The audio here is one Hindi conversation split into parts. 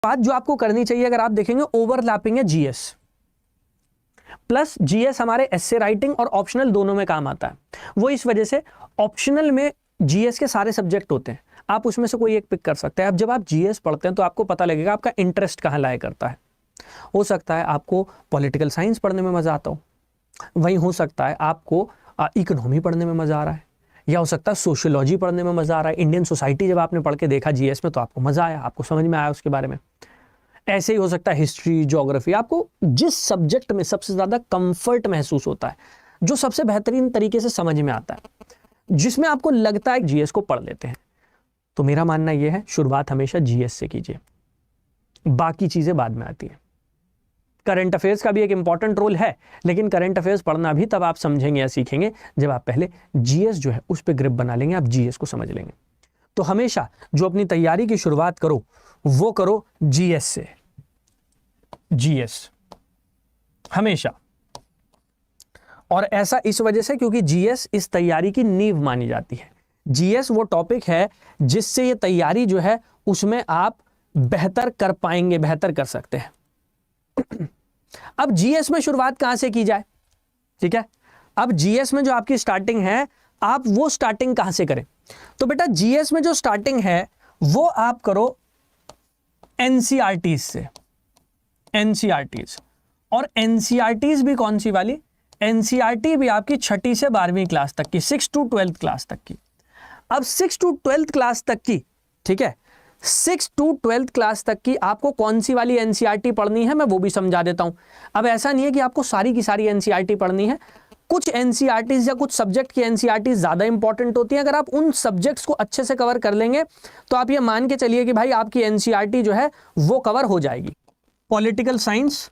बात जो आपको करनी चाहिए, अगर आप देखेंगे ओवरलैपिंग है जीएस प्लस जीएस हमारे एस्से राइटिंग और ऑप्शनल दोनों में काम आता है। वो इस वजह से ऑप्शनल में जीएस के सारे सब्जेक्ट होते हैं, आप उसमें से कोई एक पिक कर सकते हैं। अब जब आप जीएस पढ़ते हैं तो आपको पता लगेगा आपका इंटरेस्ट कहाँ लाया करता है। हो सकता है आपको पॉलिटिकल साइंस पढ़ने में मजा आता हो, वहीं हो सकता है आपको इकोनॉमी पढ़ने में मजा आ रहा है, या हो सकता है सोशियोलॉजी पढ़ने में मजा आ रहा है। इंडियन सोसाइटी जब आपने पढ़ के देखा जीएस में तो आपको मजा आया, आपको समझ में आया उसके बारे में। ऐसे ही हो सकता है हिस्ट्री, ज्योग्राफी, आपको जिस सब्जेक्ट में सबसे ज्यादा कंफर्ट महसूस होता है, जो सबसे बेहतरीन तरीके से समझ में आता है, जिसमें आपको लगता है जीएस को पढ़ लेते हैं, तो मेरा मानना यह है शुरुआत हमेशा जीएस से कीजिए, बाकी चीजें बाद में आती हैं। करंट अफेयर्स का भी एक इंपॉर्टेंट रोल है, लेकिन करंट अफेयर्स पढ़ना भी तब आप समझेंगे या सीखेंगे जब आप पहले जीएस जो है उस पर ग्रिप बना लेंगे, आप जीएस को समझ लेंगे। तो हमेशा जो अपनी तैयारी की शुरुआत करो वो करो जीएस से, जीएस हमेशा। और ऐसा इस वजह से क्योंकि जीएस इस तैयारी की नींव मानी जाती है। जीएस वो टॉपिक है जिससे ये तैयारी जो है उसमें आप बेहतर कर पाएंगे, बेहतर कर सकते हैं। अब जीएस में शुरुआत कहां से की जाए, ठीक है। अब जीएस में जो आपकी स्टार्टिंग है, आप वो स्टार्टिंग कहां से करें? तो बेटा जीएस में जो स्टार्टिंग है वो आप करो एनसीईआरटीज से, एनसीईआरटीज। और एनसीईआरटीज भी कौन सी वाली? एनसीईआरटी भी आपकी 6ठी से 12वीं क्लास तक की, 6 to 12th क्लास तक की। अब 6 to 12th क्लास तक की, ठीक है, 6 to 12th क्लास तक की आपको कौन सी वाली एनसीईआरटी पढ़नी है मैं वो भी समझा देता हूं। अब ऐसा नहीं है कि आपको सारी की सारी एनसीईआरटी पढ़नी है, कुछ एनसीईआरटीज या कुछ सब्जेक्ट की एनसीईआरटी ज्यादा इंपॉर्टेंट होती है। अगर आप उन सब्जेक्ट्स को अच्छे से कवर कर लेंगे तो आप ये मान के चलिए कि भाई आपकी एनसीईआरटी जो है वो कवर हो जाएगी। Political science,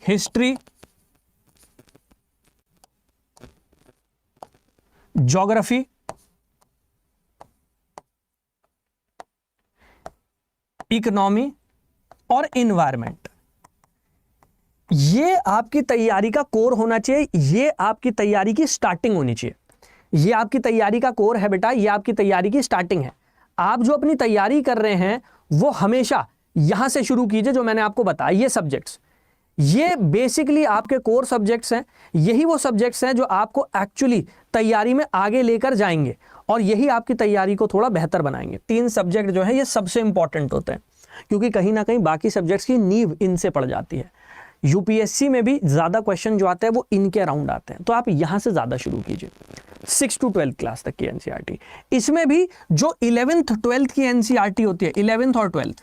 history, geography, economy और इन्वायरमेंट, ये आपकी तैयारी का कोर होना चाहिए। ये आपकी तैयारी की स्टार्टिंग होनी चाहिए। ये आपकी तैयारी का कोर है बेटा, ये आपकी तैयारी की स्टार्टिंग है। आप जो अपनी तैयारी कर रहे हैं वो हमेशा यहां से शुरू कीजिए। जो मैंने आपको बताया ये सब्जेक्ट्स, ये बेसिकली आपके कोर सब्जेक्ट्स हैं। यही वो सब्जेक्ट्स हैं जो आपको एक्चुअली तैयारी में आगे लेकर जाएंगे और यही आपकी तैयारी को थोड़ा बेहतर बनाएंगे। 3 सब्जेक्ट जो है ये सबसे इंपॉर्टेंट होते हैं, क्योंकि कहीं ना कहीं बाकी सब्जेक्ट्स की नींव इनसे पड़ जाती है। यूपीएससी में भी ज्यादा क्वेश्चन जो आते हैं वो इनके अराउंड आते हैं, तो आप यहां से ज्यादा शुरू कीजिए। 6 to 12th क्लास तक की एनसीईआरटी, इसमें भी जो 11th 12th की एनसीईआरटी होती है, 11th और 12th